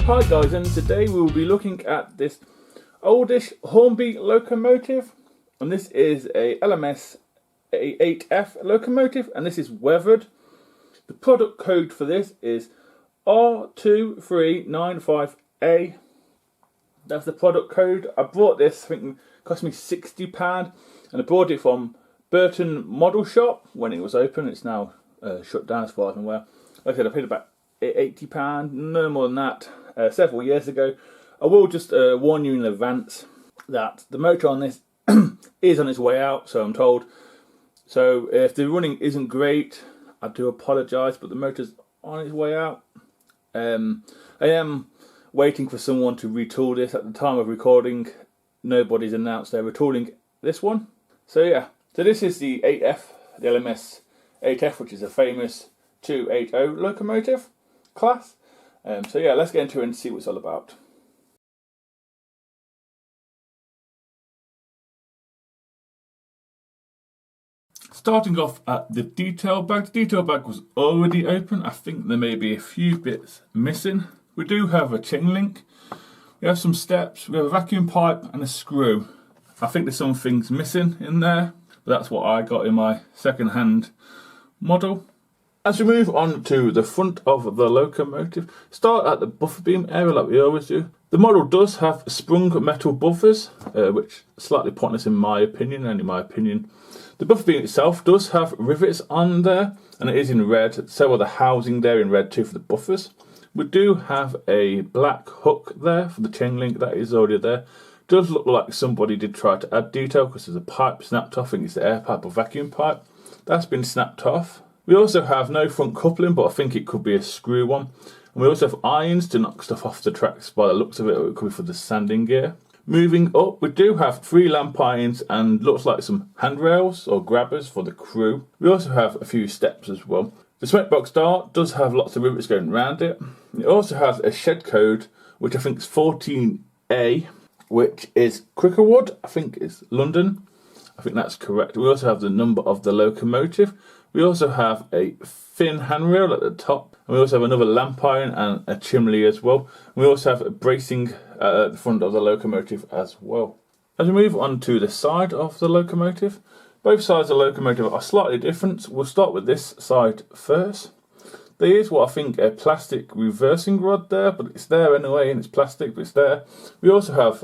Hi guys, and today we will be looking at this oldish Hornby locomotive, and this is a LMS 8F locomotive, and this is weathered. The product code for this is R2395A. That's the product code. I bought this, I think it cost me £60, and I bought it from Burton Model Shop when it was open. It's now shut down as far as I'm aware. Like I said, I paid about £80, no more than that, several years ago. I will just warn you in advance that the motor on this is on its way out, so I'm told. So if the running isn't great, I do apologise, but the motor's on its way out. I am waiting for someone to retool this. At the time of recording, nobody's announced they're retooling this one. So yeah, so this is the 8F, the LMS 8F, which is a famous 280 locomotive class. So yeah, let's get into it and see what it's all about. Starting off at the detail bag. The detail bag was already open. I think there may be a few bits missing. We do have a chain link. We have some steps. We have a vacuum pipe and a screw. I think there's some things missing in there, but that's what I got in my second-hand model. As we move on to the front of the locomotive, start at the buffer beam area like we always do. The model does have sprung metal buffers, which is slightly pointless in my opinion, only my opinion. The buffer beam itself does have rivets on there, and it is in red, so are the housing there in red too for the buffers. We do have a black hook there for the chain link, that is already there. Does look like somebody did try to add detail because there's a pipe snapped off. I think it's the air pipe or vacuum pipe. That's been snapped off. We also have no front coupling, but I think it could be a screw one. And we also have irons to knock stuff off the tracks by the looks of it, or it could be for the sanding gear. Moving up, we do have 3 lamp irons and looks like some handrails or grabbers for the crew. We also have a few steps as well. The smoke box dart does have lots of rivets going around it. It also has a shed code, which I think is 14A, which is Crickerwood, I think it's London. I think that's correct. We also have the number of the locomotive. We also have a thin handrail at the top. And we also have another lamp iron and a chimney as well. We also have a bracing at the front of the locomotive as well. As we move on to the side of the locomotive, both sides of the locomotive are slightly different. We'll start with this side first. There is what I think a plastic reversing rod there, but it's there anyway, and it's plastic, but it's there. We also have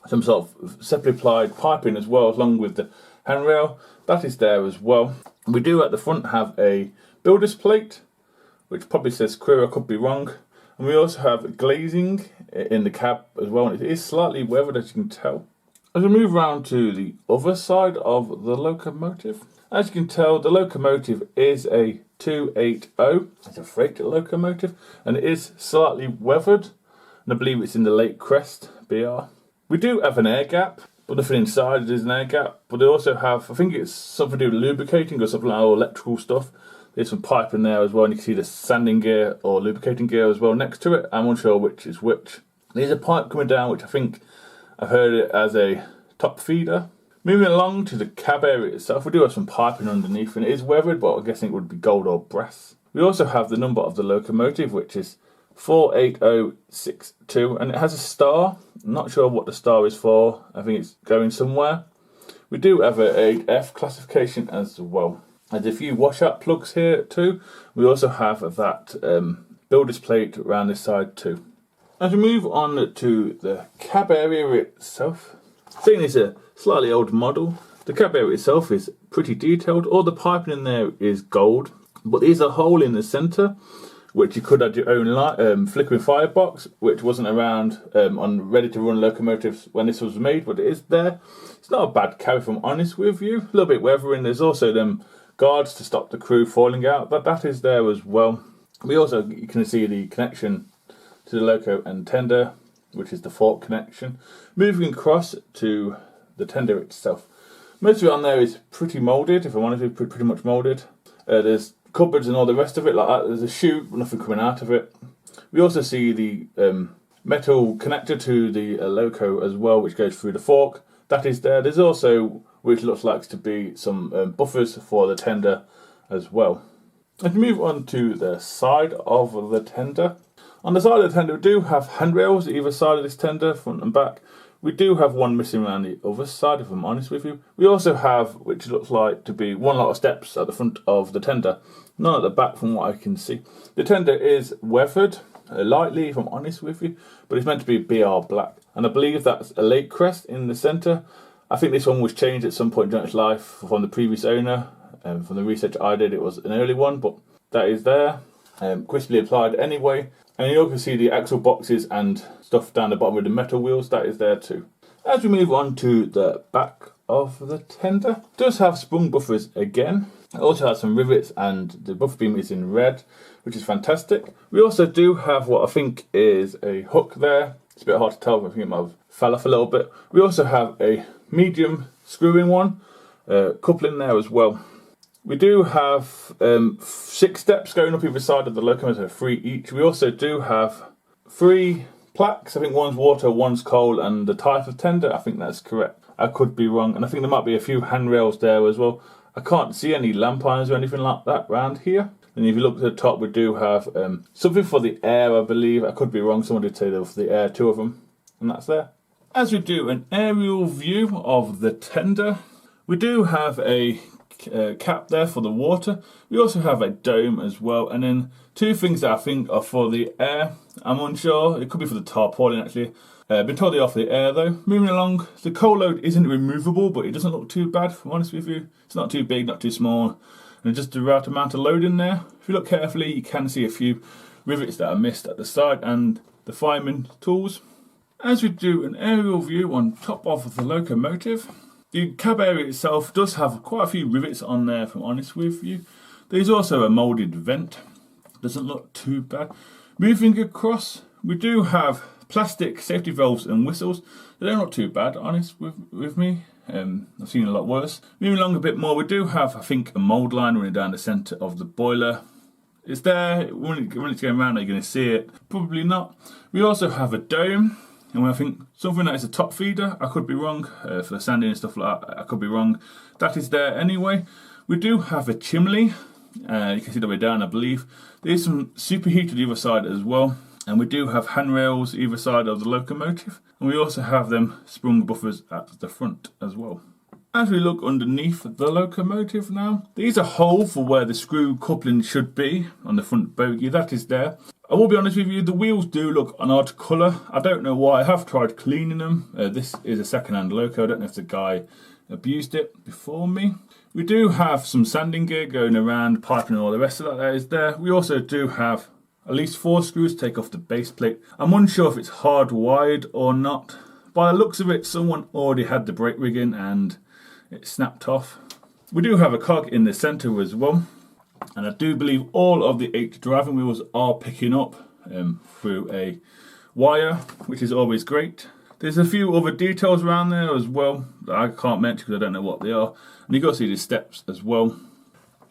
some sort of separately applied piping as well, along with the handrail. That is there as well. We do at the front have a builder's plate, which probably says queer, I could be wrong. And we also have glazing in the cab as well, and it is slightly weathered, as you can tell. As we move around to the other side of the locomotive, as you can tell, the locomotive is a 280. It's a freight locomotive, and it is slightly weathered, and I believe it's in the Lake Crest BR. We do have an air gap, but nothing inside. There's an air gap, but they also have, I think it's something to do with lubricating or something like that, or electrical stuff. There's some pipe in there as well, and you can see the sanding gear or lubricating gear as well next to it. I'm unsure which is which. There's a pipe coming down, which I think I've heard it as a top feeder. Moving along to the cab area itself, we do have some piping underneath, and it is weathered, but I'm guessing it would be gold or brass. We also have the number of the locomotive, which is 48062, and it has a star. I'm not sure what the star is for. I think it's going somewhere. We do have a 8F classification as well. There's a few washout plugs here too. We also have that builder's plate around this side too. As we move on to the cab area itself, seeing it's a slightly old model, the cab area itself is pretty detailed. All the piping in there is gold, but there's a hole in the centre, which you could add your own light, flickering firebox, which wasn't around on ready-to-run locomotives when this was made, but it is there. It's not a bad cab if I'm honest with you. A little bit weathering. There's also them guards to stop the crew falling out, but that is there as well. We also, you can see the connection to the loco and tender, which is the fork connection. Moving across to the tender itself. Most of it on there is pretty moulded, if I want to be pretty much moulded. There's cupboards and all the rest of it like that. There's a chute, nothing coming out of it. We also see the metal connector to the loco as well, which goes through the fork. That is there. There's also, which looks like to be some buffers for the tender as well. Let's move on to the side of the tender. On the side of the tender, we do have handrails either side of this tender, front and back. We do have one missing around the other side, if I'm honest with you. We also have, which looks like to be one lot of steps at the front of the tender, none at the back from what I can see. The tender is weathered lightly, if I'm honest with you, but it's meant to be BR black. And I believe that's a lake crest in the centre. I think this one was changed at some point during its life from the previous owner. From the research I did, it was an early one, but that is there. Crisply applied anyway. And you can see the axle boxes and stuff down the bottom with the metal wheels, that is there too. As we move on to the back of the tender, it does have sprung buffers again. It also has some rivets and the buffer beam is in red, which is fantastic. We also do have what I think is a hook there. It's a bit hard to tell, but I think it might have fell off a little bit. We also have a medium screw-in one, coupling there as well. We do have 6 steps going up either side of the locomotive, 3 each. We also do have 3 plaques. I think one's water, one's coal, and the type of tender. I think that's correct. I could be wrong. And I think there might be a few handrails there as well. I can't see any lamp irons or anything like that around here. And if you look at the top, we do have something for the air, I believe. I could be wrong. Someone did say there was the air, 2 of them. And that's there. As we do an aerial view of the tender, we do have a cap there for the water. We also have a dome as well, and then 2 things that I think are for the air. I'm unsure, it could be for the tarpaulin actually. Been told they are for the air though. Moving along, the coal load isn't removable, but it doesn't look too bad, if I'm honest with you. It's not too big, not too small, and just the right amount of load in there. If you look carefully, you can see a few rivets that are missed at the side and the fireman tools. As we do an aerial view on top of the locomotive, the cab area itself does have quite a few rivets on there, if I'm honest with you. There's also a moulded vent. Doesn't look too bad. Moving across, we do have plastic safety valves and whistles. They're not too bad, honest with me. I've seen a lot worse. Moving along a bit more, we do have, I think, a mould line running down the centre of the boiler. It's there. When it's going around, are you going to see it? Probably not. We also have a dome. And I think something that is a top feeder, I could be wrong, for the sanding and stuff like that, I could be wrong. That is there anyway. We do have a chimney, you can see the way down I believe. There's some superheated either side as well. And we do have handrails either side of the locomotive. And we also have them sprung buffers at the front as well. As we look underneath the locomotive now, there's a hole for where the screw coupling should be on the front bogie, that is there. I will be honest with you, the wheels do look an odd colour. I don't know why. I have tried cleaning them. This is a second-hand loco. I don't know if the guy abused it before me. We do have some sanding gear going around, piping and all the rest of that is there. We also do have at least 4 screws to take off the base plate. I'm unsure if it's hardwired or not. By the looks of it, someone already had the brake rig in and it snapped off. We do have a cog in the centre as well. And I do believe all of the 8 driving wheels are picking up through a wire, which is always great. There's a few other details around there as well that I can't mention because I don't know what they are. And you got to see the steps as well.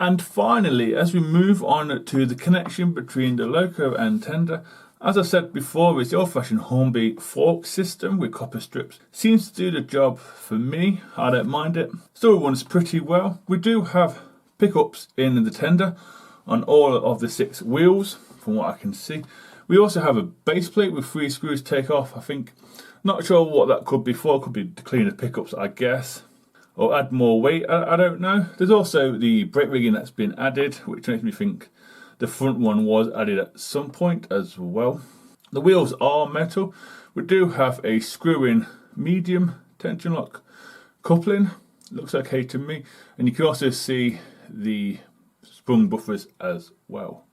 And finally, as we move on to the connection between the loco and tender, as I said before, it's the old-fashioned Hornby fork system with copper strips. Seems to do the job for me. I don't mind it. Still runs pretty well. We do have pickups in the tender on all of the 6 wheels, from what I can see. We also have a base plate with 3 screws to take off, I think. Not sure what that could be for. Could be to clean the pickups, I guess. Or add more weight, I don't know. There's also the brake rigging that's been added, which makes me think the front one was added at some point as well. The wheels are metal. We do have a screw-in medium tension lock coupling. Looks okay to me. And you can also see the sprung buffers as well.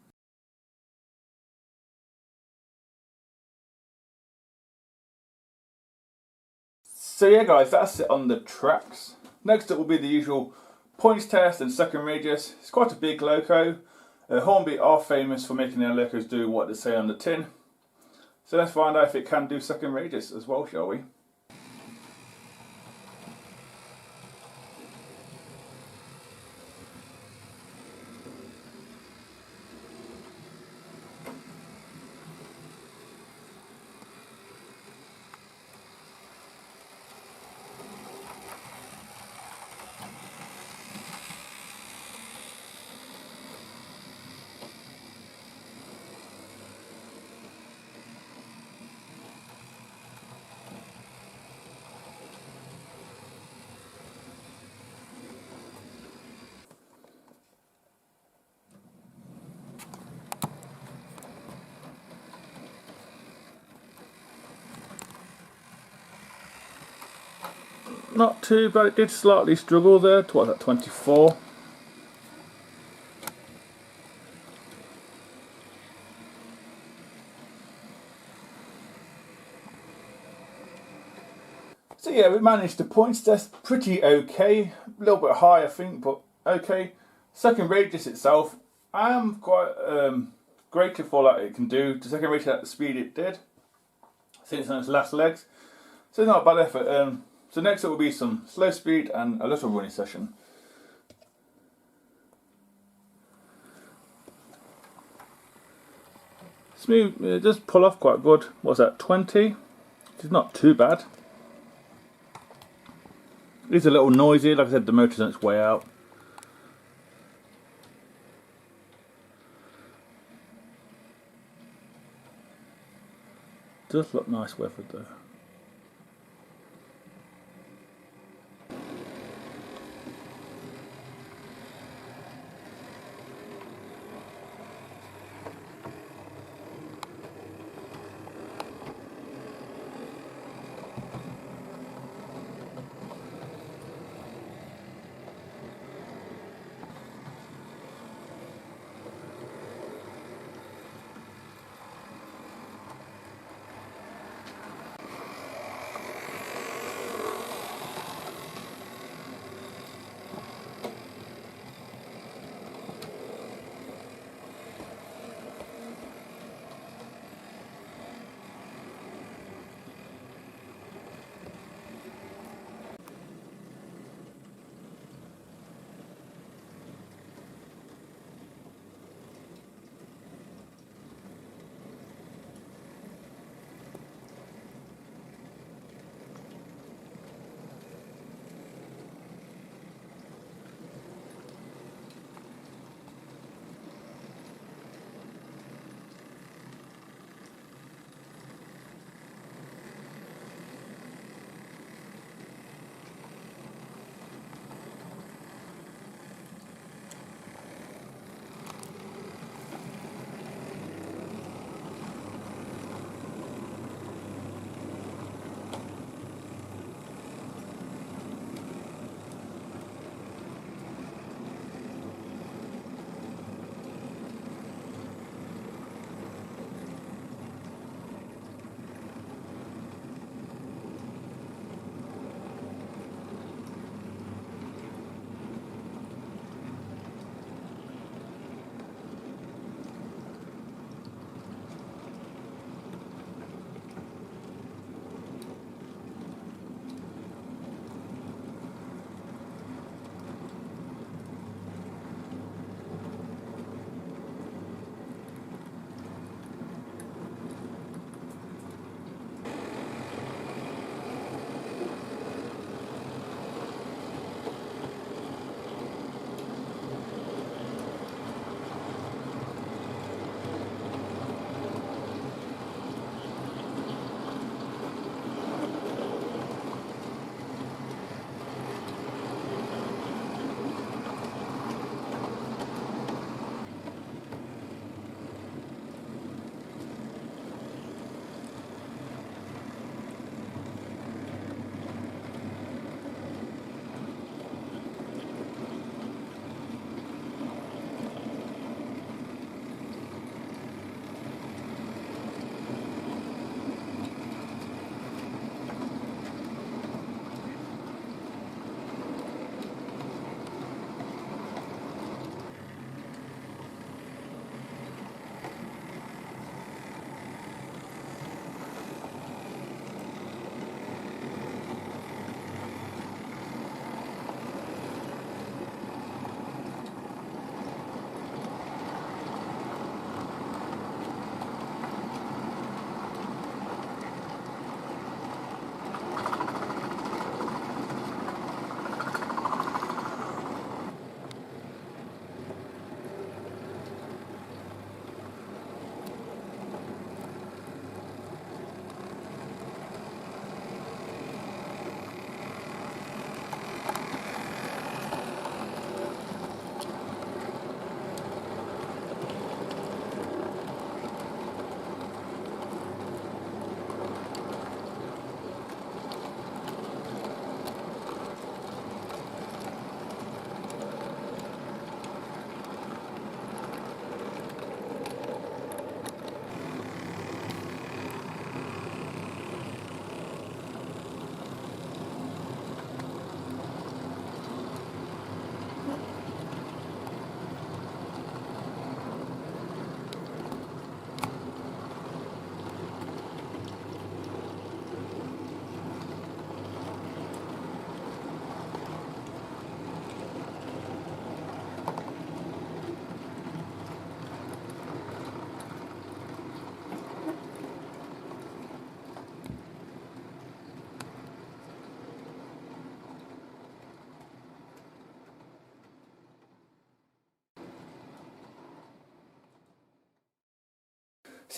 So yeah guys, that's it on the tracks. Next up will be the usual points test and second radius. It's quite a big loco. Hornby are famous for making their locos do what they say on the tin. So let's find out if it can do second radius as well, shall we? not too bad. It did slightly struggle there to, what's that, 24. So yeah, we managed the points test pretty okay. A little bit high I think, but okay. Second radius itself, I am quite grateful for that it can do. The second radius at the speed it did, since on its last legs. So it's not a bad effort. So next up will be some slow speed and a little running session. Smooth, it does pull off quite good. What's that, 20? It's not too bad. It's a little noisy, like I said, the motor's on its way out. Does look nice weathered though.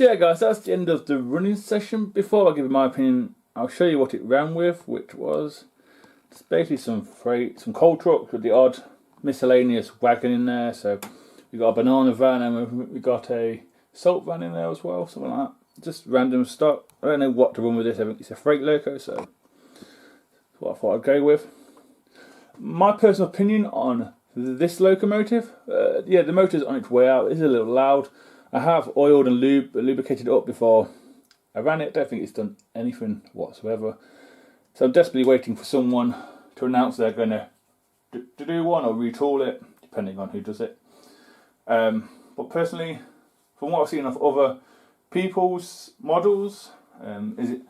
So yeah guys, that's the end of the running session. Before I give you my opinion, I'll show you what it ran with, which was just basically some freight, some coal trucks with the odd miscellaneous wagon in there. So we got a banana van and we got a salt van in there as well, something like that. Just random stock. I don't know what to run with this. I think it's a freight loco, so that's what I thought I'd go with. My personal opinion on this locomotive, yeah, the motor's on its way out. It's a little loud. I have oiled and lubricated it up before I ran it. Don't think it's done anything whatsoever. So I'm desperately waiting for someone to announce they're going to do one or retool it, depending on who does it. But personally, from what I've seen of other people's models, is it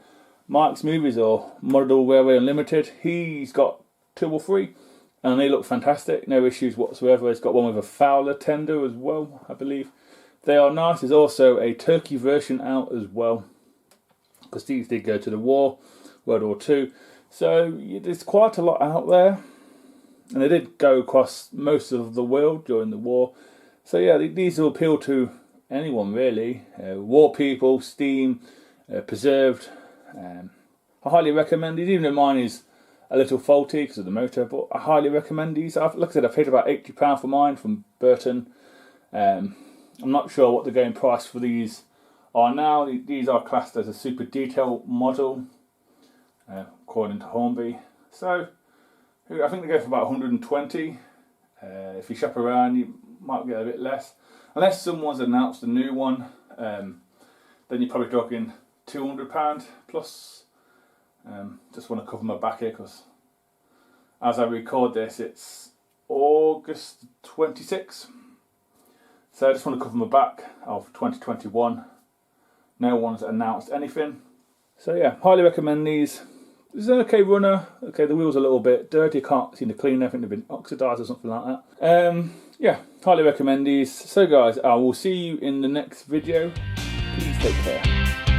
Mike's Movies or Model Railway Unlimited, he's got 2 or 3 and they look fantastic, no issues whatsoever. He's got one with a Fowler tender as well, I believe. They are nice. There's also a Turkey version out as well, because these did go to the war, World War II. So there's quite a lot out there, and they did go across most of the world during the war. So yeah, these will appeal to anyone really. War people, steam, preserved. I highly recommend these, even though mine is a little faulty because of the motor, but I highly recommend these. Like I said, I paid about £80 for mine from Burton. I'm not sure what the going price for these are now. These are classed as a super detail model, according to Hornby. So I think they go for about 120. If you shop around, you might get a bit less. Unless someone's announced a new one, then you're probably talking £200 plus. Just want to cover my back here because as I record this, it's August 26th. So I just want to cover my back of 2021. No one's announced anything. So yeah, highly recommend these. It's an okay runner. Okay, the wheel's a little bit dirty. Can't seem to clean. I think they've been oxidised or something like that. Yeah, highly recommend these. So guys, I will see you in the next video. Please take care.